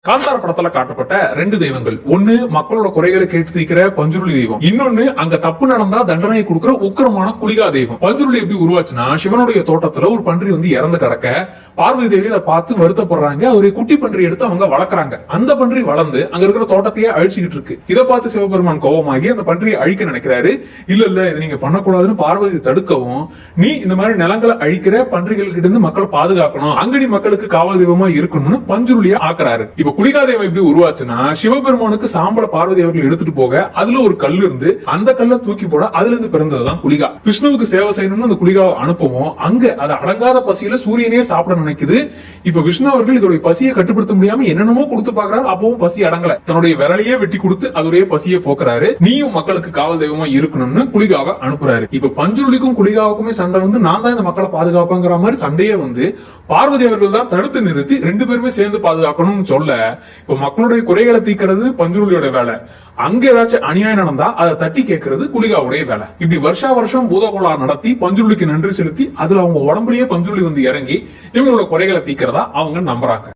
காந்தார படத்துல காட்டப்பட்ட ரெண்டு தெய்வங்கள், ஒன்னு மக்களோட குறைகளை கேட்டு தீர்க்கிற பஞ்சுருளி தெய்வம், இன்னொன்னு அங்க தப்பு நடந்தா தண்டனையை கொடுக்கிற உக்கிரமான குளிகா தெய்வம். பஞ்சுருளி எப்படி உருவாச்சுன்னா, சிவனுடைய தோட்டத்துல ஒரு பன்றி இறந்து கிடக்க பார்வதி தேவி அதை பார்த்து வருத்தப்படுறாங்க. ஒரு குட்டி பன்றி எடுத்து அவங்க வளர்க்கறாங்க. அந்த பன்றி வளர்ந்து அங்க இருக்கிற தோட்டத்தையே அழிச்சுக்கிட்டு இருக்கு. இதை பார்த்து சிவபெருமான் கோபமாகி அந்த பன்றியை அழிக்க நினைக்கிறாரு. இல்ல இது நீங்க பண்ணக்கூடாதுன்னு பார்வதி தடுக்கவும், நீ இந்த மாதிரி நிலங்களை அழிக்கிற பன்றிகள் கிட்ட இருந்து மக்களை பாதுகாக்கணும், அங்கடி மக்களுக்கு காவல் தெய்வமா இருக்கணும்னு பஞ்சுருளியா ஆக்குறாரு. இப்ப குளிகாதேவம் எப்படி உருவாச்சுன்னா, சிவபெருமானுக்கு சாம்பல பார்வதி அவர்கள் எடுத்துட்டு போக அதுல ஒரு கல் இருந்து அந்த கல்லை தூக்கி போட அதுல இருந்து பிறந்ததுதான் குளிகா. விஷ்ணுவுக்கு சேவை செய்யணும்னு அந்த குளிகாவை அனுப்பவும் அங்க அது அடங்காத பசியில சூரியனே சாப்பிட நினைக்குது. இப்ப விஷ்ணு அவர்கள் இதோட பசியை கட்டுப்படுத்த முடியாம என்னென்னமோ கொடுத்து பாக்குறாரு. அப்பவும் பசி அடங்கல. தன்னுடைய விரலையே வெட்டி கொடுத்து அதோடைய பசியை போக்குறாரு. நீயும் மக்களுக்கு காவல் தெய்வமா இருக்கணும்னு குளிகாவை அனுப்புறாரு. இப்ப பஞ்சுருளிக்கும் குளிகாவுக்குமே சண்டை வந்து, நான் தான் இந்த மக்களை பாதுகாப்பாங்கிற மாதிரி சண்டையே வந்து பார்வதி அவர்கள் தான் தடுத்து நிறுத்தி ரெண்டு பேருமே சேர்ந்து பாதுகாக்கணும்னு சொல்ல, இப்ப மக்களுடைய குறைகளை தீக்கிறது பஞ்சுருளியோட வேலை. அங்க ஏதாச்சும் அநியாயம் நடந்தா அதை தட்டி கேட்கறது குளிகாவுடைய வேலை. இப்படி வருஷா வருஷம் பூதகோளா நடத்தி பஞ்சுருளிக்கு நன்றி செலுத்தி அதுல அவங்க உடம்புலயே பஞ்சுருளி வந்து இறங்கி இவங்களோட குறைகளை தீக்கிறதா அவங்க நம்புறாங்க.